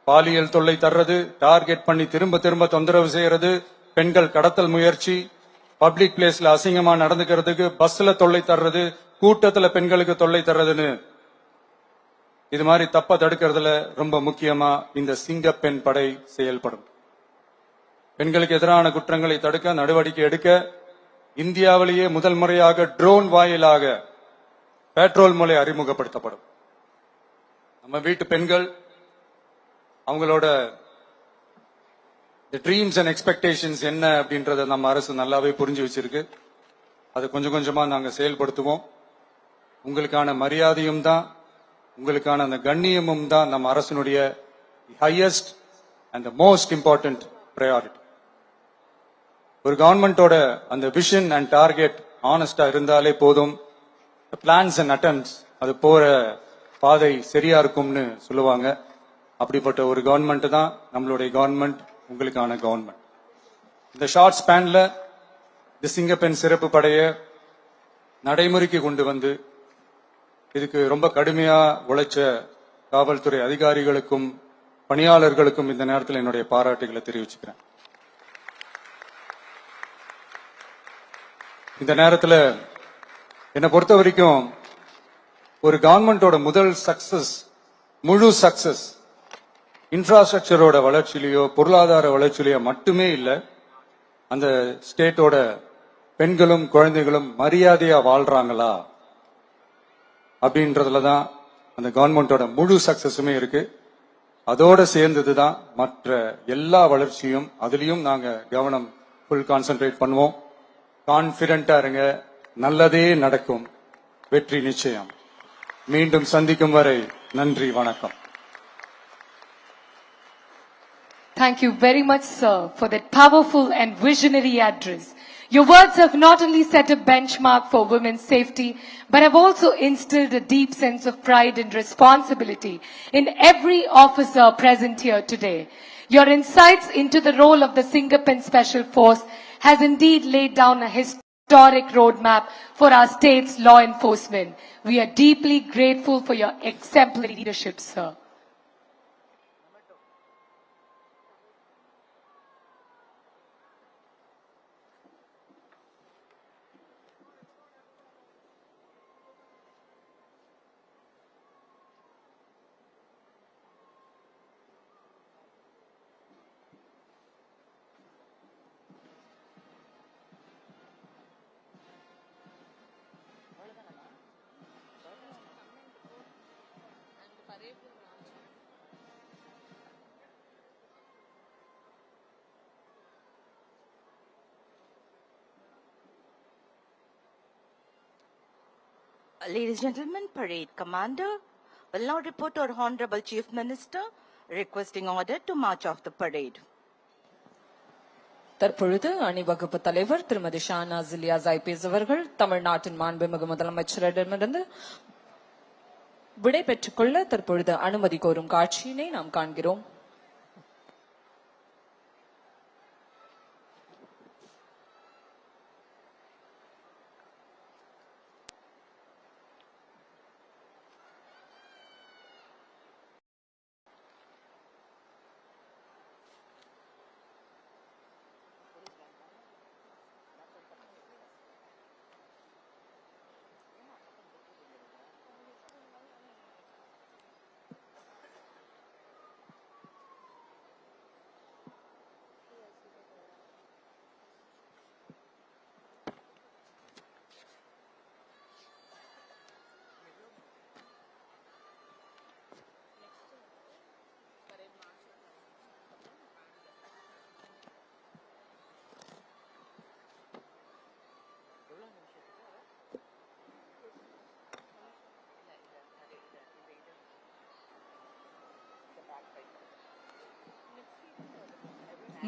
பாலியல் தொல்லை தர்றது, டார்கெட் பண்ணி திரும்ப திரும்ப தொந்தரவு செய்யறது, பெண்கள் கடத்தல் முயற்சி, பப்ளிக் பிளேஸ்ல அசிங்கமா நடந்துக்கிறதுக்கு பஸ்ல தொல்லை தர்றது, கூட்டத்துல பெண்களுக்கு தொல்லை தர்றதுன்னு இது மாதிரி தப்ப தடுக்கிறதுல ரொம்ப முக்கியமா இந்த சிங்கப்பெண் படை செயல்படும். பெண்களுக்கு எதிரான குற்றங்களை தடுக்க நடவடிக்கை எடுக்க இந்தியாவிலேயே முதல் முறையாக ட்ரோன் வாயிலாக பெட்ரோல் மூலை அறிமுகப்படுத்தப்படும். நம்ம வீட்டு பெண்கள் அவங்களோட ட்ரீம்ஸ் அண்ட் எக்ஸ்பெக்டேஷன்ஸ் என்ன அப்படின்றத நம்ம அரசு நல்லாவே புரிஞ்சு வச்சிருக்கு. அதை கொஞ்சம் கொஞ்சமா நாங்க செயல்படுத்துவோம். உங்களுக்கான மரியாதையும் தான், உங்களுக்கான அந்த கண்ணியமும் தான் நம்ம அரசினுடைய highest and most important priority. ஒரு கவர்மெண்டோட அந்த விஷன் அண்ட் டார்கெட் ஆனஸ்டா இருந்தாலே போதும். பிளான்ஸ் அண்ட் அட்டெம்ப்ட்ஸ் அது போற பாதை சரியா இருக்கும்னு சொல்லுவாங்க. அப்படிப்பட்ட ஒரு கவர்மெண்ட் தான் நம்மளுடைய கவர்மெண்ட், உங்களுக்கான கவர்மெண்ட். இந்த ஷார்ட் ஸ்பேன்ல இந்த சிங்கப்பெண் சிறப்பு படைய நடைமுறைக்கு கொண்டு வந்து இதுக்கு ரொம்ப கடுமையா உழைச்ச காவல்துறை அதிகாரிகளுக்கும் பணியாளர்களுக்கும் இந்த நேரத்தில் என்னுடைய பாராட்டுகளை தெரிவிச்சுக்கிறேன். இந்த நேரத்தில் என்னை பொறுத்த வரைக்கும் ஒரு கவர்மெண்டோட முதல் சக்சஸ், முழு சக்சஸ் இன்ஃப்ராஸ்ட்ரக்சரோட வளர்ச்சியிலையோ பொருளாதார வளர்ச்சியிலையோ மட்டுமே இல்லை, அந்த ஸ்டேட்டோட பெண்களும் குழந்தைகளும் மரியாதையா வாழ்றாங்களா அப்படின்றதுல தான் அந்த கவர்மெண்டோட முழு சக்சஸுமே இருக்கு. அதோட சேர்ந்ததுதான் மற்ற எல்லா வளர்ச்சியும். அதுலயும் நாங்க கவனம் ஃபுல் கான்சென்ட்ரேட் பண்ணுவோம். கான்பிடென்டா இருங்க, நல்லதே நடக்கும், வெற்றி நிச்சயம். மீண்டும் சந்திக்கும் வரை நன்றி, வணக்கம். Thank you very much, sir, for that powerful and visionary address. Your words have not only set a benchmark for women's safety, but have also instilled a deep sense of pride and responsibility in every officer present here today. Your insights into the role of the Singapen Special Force has indeed laid down a historic roadmap for our state's law enforcement. We are deeply grateful for your exemplary leadership, sir. Ladies and gentlemen, parade commander will now report to our Honorable Chief Minister requesting order to march off the parade. தற்பொழுது அணிவகுப்பு தலைவர் திருமதி Shahnaz Ilyas IPS அவர்கள் தமிழ்நாட்டின் மாண்புமிகு முதலமைச்சரிடமிருந்து விடை பெற்றுக் கொள்ள தற்பொழுது அனுமதி கோரும் காட்சியினை நாம் காண்கிறோம்.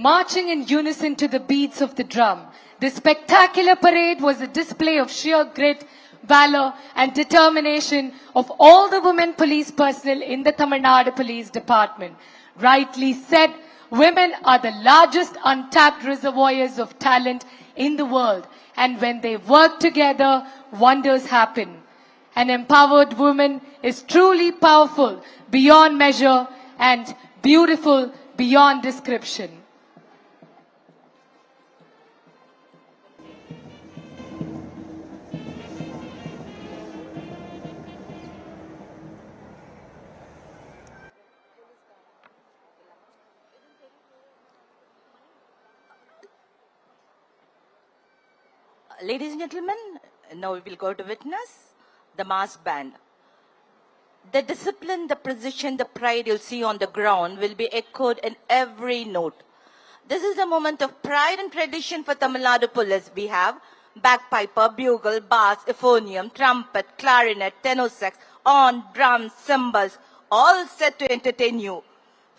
Marching in unison to the beats of the drum, this spectacular parade was a display of sheer grit, valor and determination of all the women police personnel in the Tamil Nadu Police Department. Rightly said, women are the largest untapped reservoirs of talent in the world, and when they work together, wonders happen. An empowered woman is truly powerful beyond measure and beautiful beyond description. Ladies and gentlemen, now we will go to witness the mass band. The discipline, the precision, the pride you'll see on the ground will be echoed in every note. This is a moment of pride and tradition for Tamil Nadu Police. We have bagpiper, bugle, bass, euphonium, trumpet, clarinet, tenor sax, horn, drums, cymbals, all set to entertain you.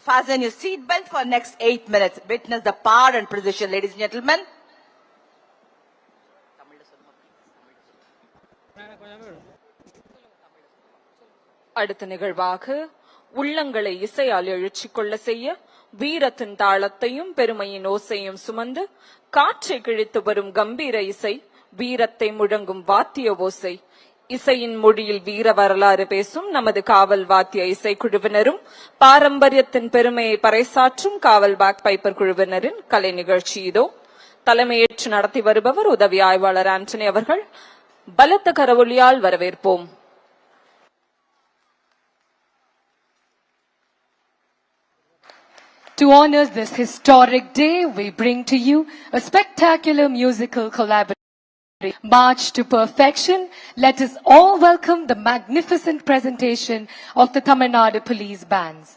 Fasten your seatbelt for next 8 minutes. Witness the power and precision, ladies and gentlemen. அடுத்த நிகழ்வாக உள்ளங்களை இசையால் எழுச்சிக் கொள்ள செய்ய வீரத்தின் தாளத்தையும் பெருமையின் ஓசையும் சுமந்து காற்றை கிழித்து வரும் கம்பீர இசை, வீரத்தை முழங்கும் வாத்திய ஓசை, இசையின் மொழியில் வீர வரலாறு பேசும் நமது காவல் வாத்திய இசைக்குழுவினரும் பாரம்பரியத்தின் பெருமையை பறைசாற்றும் காவல் பேக் பைப்பர் குழுவினரின் கலை நிகழ்ச்சி இதோ. தலைமையேற்று நடத்தி வருபவர் உதவி ஆய்வாளர் ஆண்டனி அவர்கள். பலத்த கரவொலியால் வரவேற்போம். To honor this historic day, we bring to you a spectacular musical collaboration. March to perfection, let us all welcome the magnificent presentation of the Tamil Nadu Police Bands.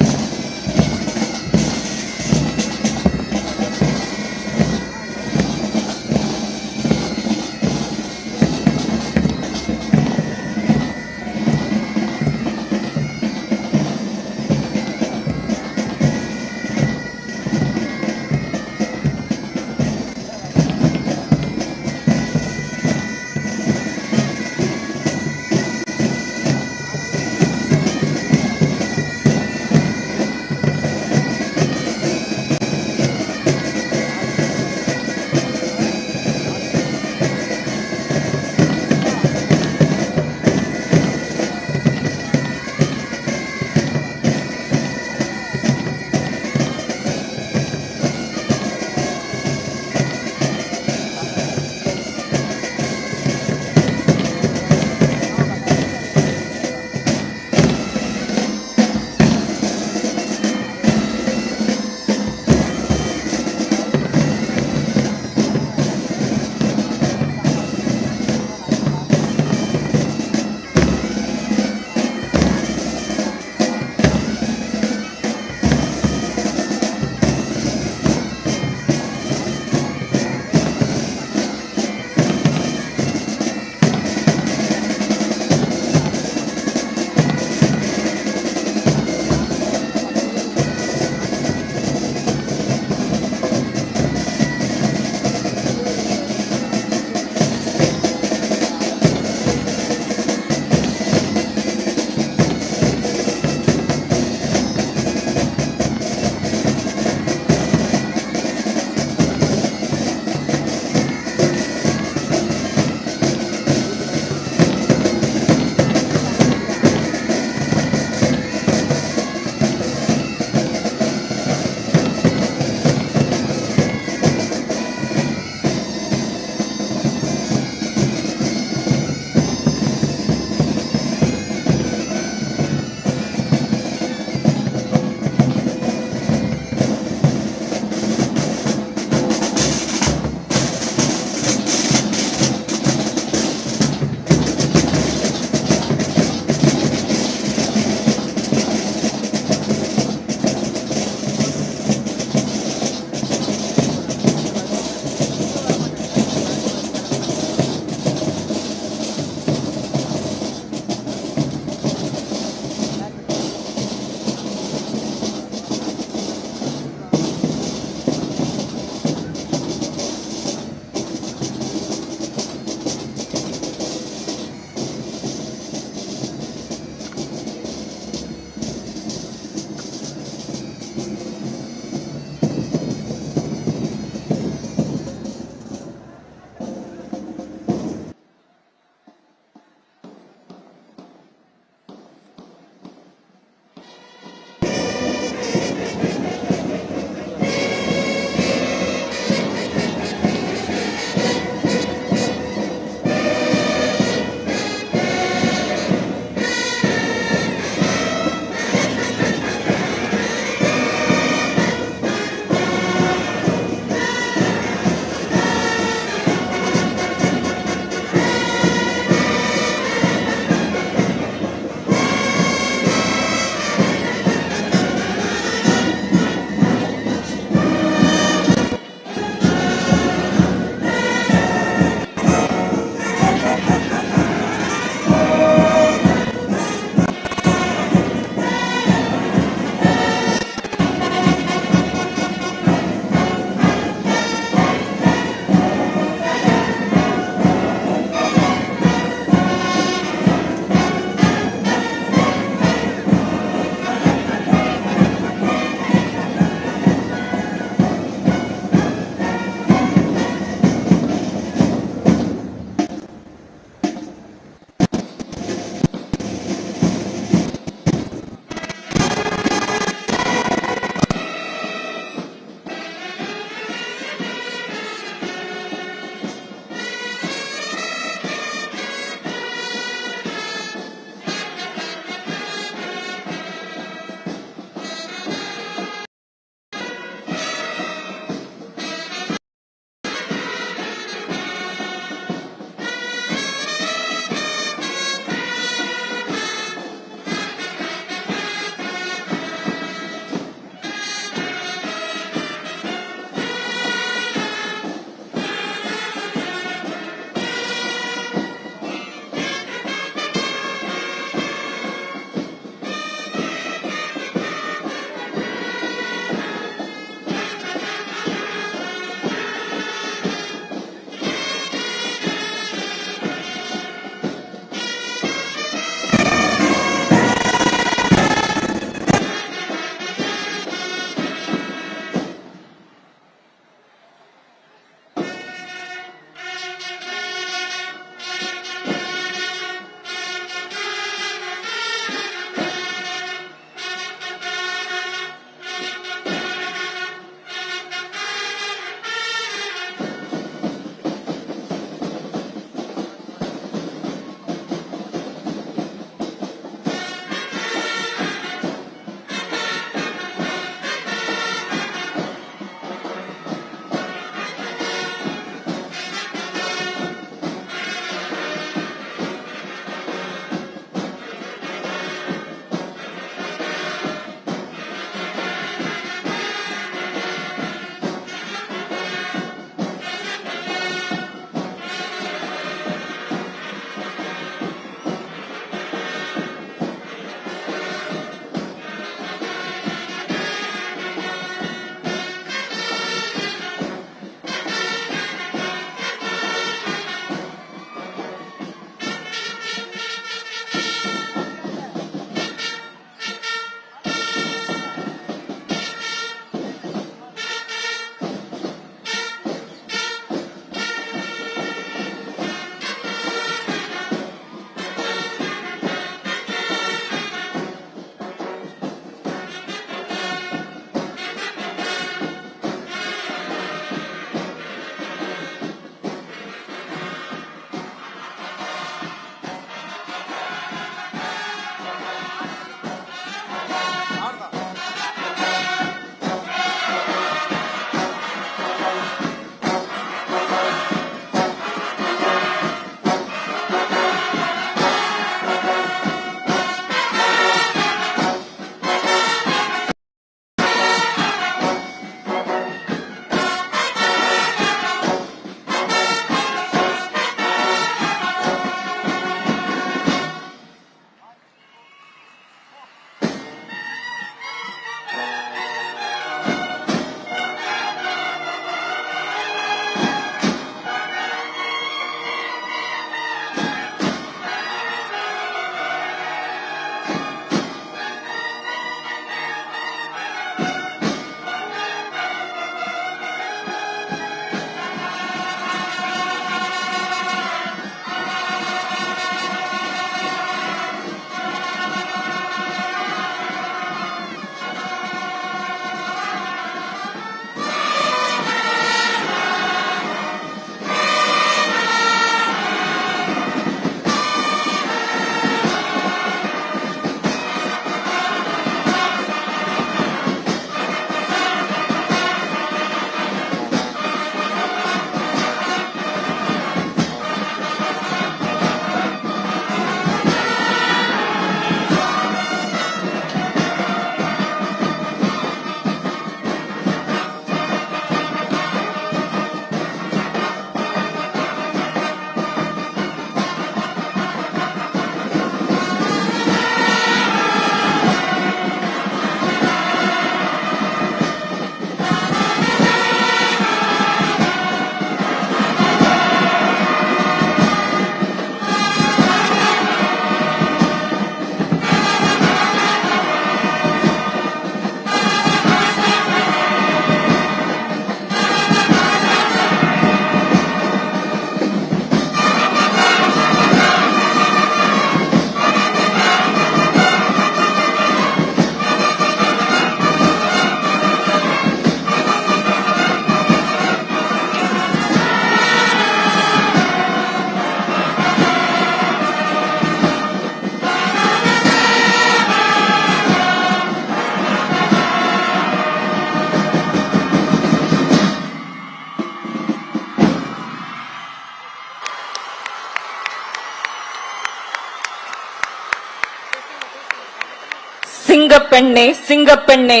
பெண்ணே சிங்கப்பெண்ணே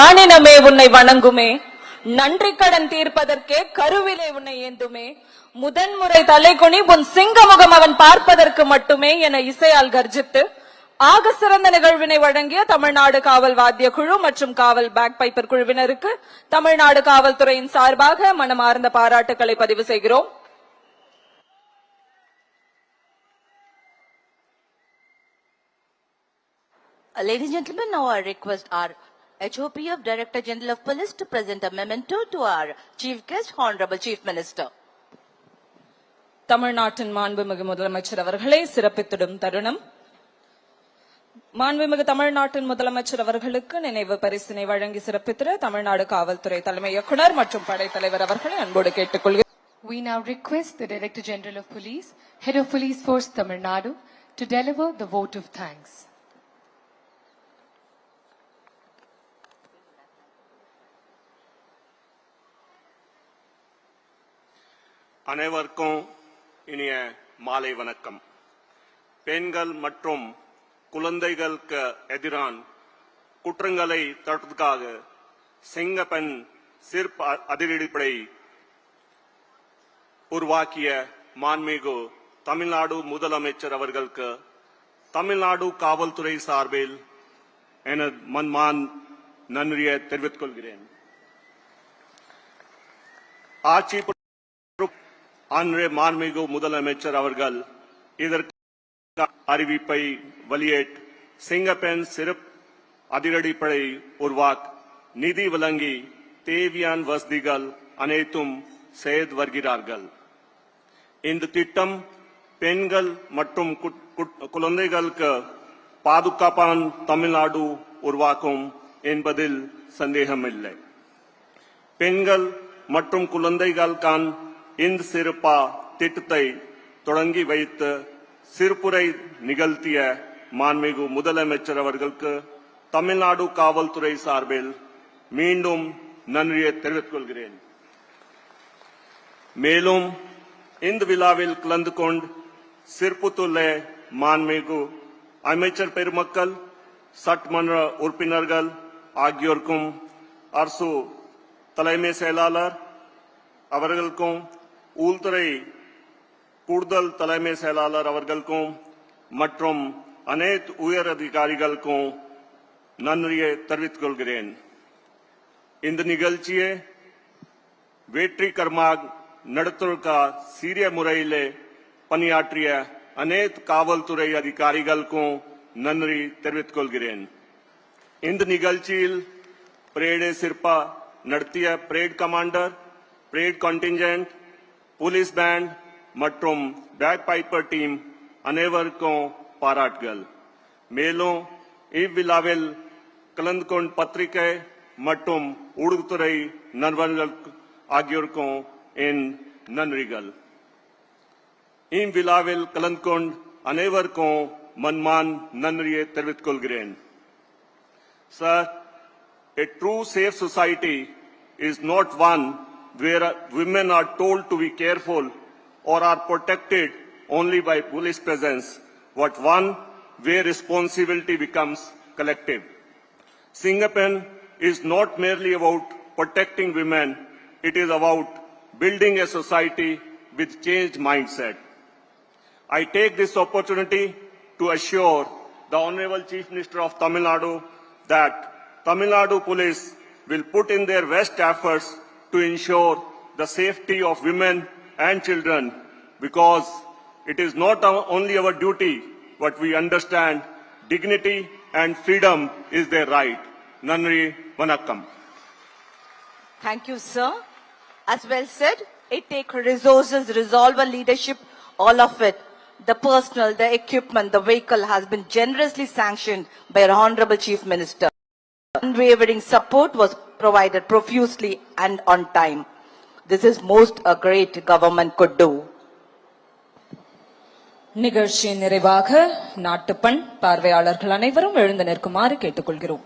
ஆணினமே உன்னை வணங்குமே, நன்றி கடன் தீர்ப்பதற்கே கருவிலே உன்னை ஏந்துமே, முதன்முறை தலைகுனி உன் சிங்கமுகம் அவன் பார்ப்பதற்கு மட்டுமே என இசையால் கர்ஜித்து ஆக சிறந்த நிகழ்வினை வழங்கிய தமிழ்நாடு காவல் வாத்திய குழு மற்றும் காவல் பேக் பைப்பர் குழுவினருக்கு தமிழ்நாடு காவல்துறையின் சார்பாக மனமார்ந்த பாராட்டுக்களை பதிவு செய்கிறோம். Ladies and gentlemen, now I request our HOP of Director General of Police to present a memento to our Chief Guest, Honorable Chief Minister. தமிழ்நாட்டின் மாண்புமிகு முதலமைச்சர் அவர்களை சிறப்பித்திடும் தருணம். மாண்புமிகு தமிழ்நாட்டின் முதலமைச்சர் அவர்களுக்கு நினைவு பரிசினை வழங்கி சிறப்பித்திட தமிழ்நாடு காவல்துறை தலைமை இயக்குனர் மற்றும் படைத்தலைவர் அவர்களை அன்போடு கேட்டுக்கொள்கிறேன். We now request the Director General of Police, Head of Police Force Tamil Nadu, to deliver the vote of thanks. அனைவருக்கும் இனிய மாலை வணக்கம். பெண்கள் மற்றும் குழந்தைகளுக்கு எதிரான குற்றங்களை தடுப்பதற்காக சிங்கப்பெண் சிறப்பு அதிரடிப்படை உருவாக்கிய மாண்புமிகு தமிழ்நாடு முதலமைச்சர் அவர்களுக்கு தமிழ்நாடு காவல்துறை சார்பில் எனது மன்மான் நன்றியை தெரிவித்துக் கொள்கிறேன். ஆட்சி அன்றே மாண்புமிகு முதலமைச்சர் அவர்கள் இதற்கு அறிவிப்பை வெளியிட்டு சிங்கப்பெண் சிறப்பு அதிரடிப்படை உருவாக்க நிதி வழங்கி தேவையான வசதிகள் அனைத்தும் செய்து வருகிறார்கள். இந்த திட்டம் பெண்கள் மற்றும் குழந்தைகளுக்கு பாதுகாப்பான தமிழ்நாடு உருவாக்கும் என்பதில் சந்தேகமில்லை. பெண்கள் மற்றும் குழந்தைகளுக்கான இந்த சிறப்பு திட்டத்தை தொடங்கி வைத்து சிறப்புரை நிகழ்த்திய மாண்புமிகு முதலமைச்சர் அவர்களுக்கு தமிழ்நாடு காவல்துறை சார்பில் மீண்டும் நன்றியை தெரிவித்துக் கொள்கிறேன். மேலும் இந்த விழாவில் கலந்து கொண்டு சிறப்புத்துள்ள மாண்புமிகு அமைச்சர் பெருமக்கள், சட்டமன்ற உறுப்பினர்கள் ஆகியோருக்கும் அரசு தலைமை செயலாளர் அவர்களுக்கும் உள்துறை கூடுதல் தலைமை செயலாளர் அவர்களுக்கும் மற்றும் அனைத்து உயர் அதிகாரிகளுக்கும் நன்றியை தெரிவித்துக் கொள்கிறேன். இந்த நிகழ்ச்சியை வெற்றிகரமாக நடத்துவதற்காக சீரிய முறையிலே பணியாற்றிய அனைத்து காவல்துறை அதிகாரிகளுக்கும் நன்றி தெரிவித்துக் கொள்கிறேன். இந்த நிகழ்ச்சியில் பரேடை சிறப்பா நடத்திய parade commander, parade contingent, police band மற்றும் பேக் பைப்பர் டீம் அனைவருக்கும் பாராட்டுகள். மேலும் இவ்விழாவில் கலந்து கொண்ட பத்திரிகை மற்றும் ஊடகத்துறை நண்பர்கள் ஆகியோருக்கும் என் நன்றிகள். இவ்விழாவில் கலந்து கொண்ட அனைவருக்கும் மன்மான் நன்றியை தெரிவித்துக் கொள்கிறேன். Sir, a true safe society is not one where women are told to be careful or are protected only by police presence, but one where responsibility becomes collective. Singapen is not merely about protecting women, it is about building a society with changed mindset. I take this opportunity to assure the Honorable Chief Minister of Tamil Nadu that Tamil Nadu Police will put in their best efforts to ensure the safety of women and children, because it is not only our duty, but we understand dignity and freedom is their right. Nandri Vanakkam. Thank you, sir. As well said, it takes resources, resolve, and leadership, all of it. The personnel, the equipment, the vehicle has been generously sanctioned by our Honorable Chief Minister. Unwavering support was provided profusely and on time. This is most a great government could do. நிகழ்ச்சியின் நிறைவாக நாட்டுப்பண் பார்வையாளர்கள் அனைவரும் எழுந்து நிற்குமாறு கேட்டுக்கொள்கிறோம்.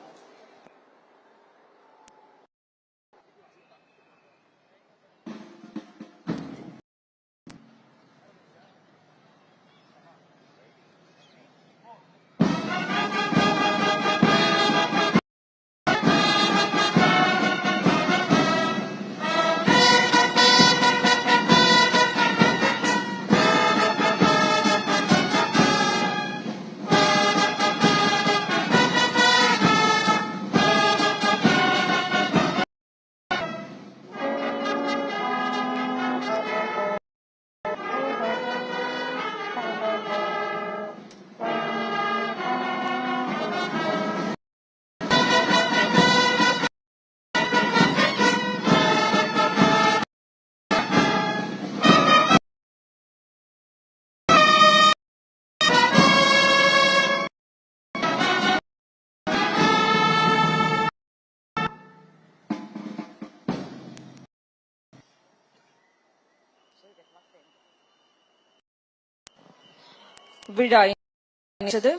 விழா இணைந்தது.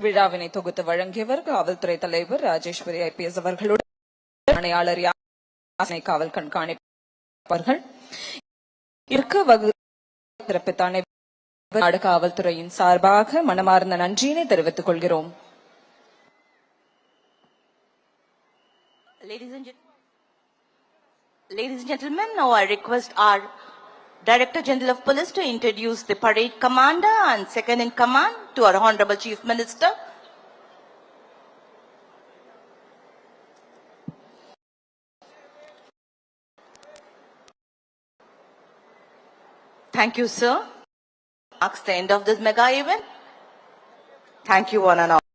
விழாவினை தொகுத்து வழங்கியவர் காவல்துறை தலைவர் ராஜேஸ்வரி IPS அவர்களுடன் ஆணையாளர் யானை காவல் கண்காணிப்பாளர்கள். சிறப்பித்தான காவல்துறையின் சார்பாக மனமார்ந்த நன்றியினை தெரிவித்துக் கொள்கிறோம். Ladies and gentlemen, now I request our Director General of Police to introduce the parade commander and second in command to our Honorable Chief Minister. Thank you, sir. Marks the end of this mega event. Thank you, one and all.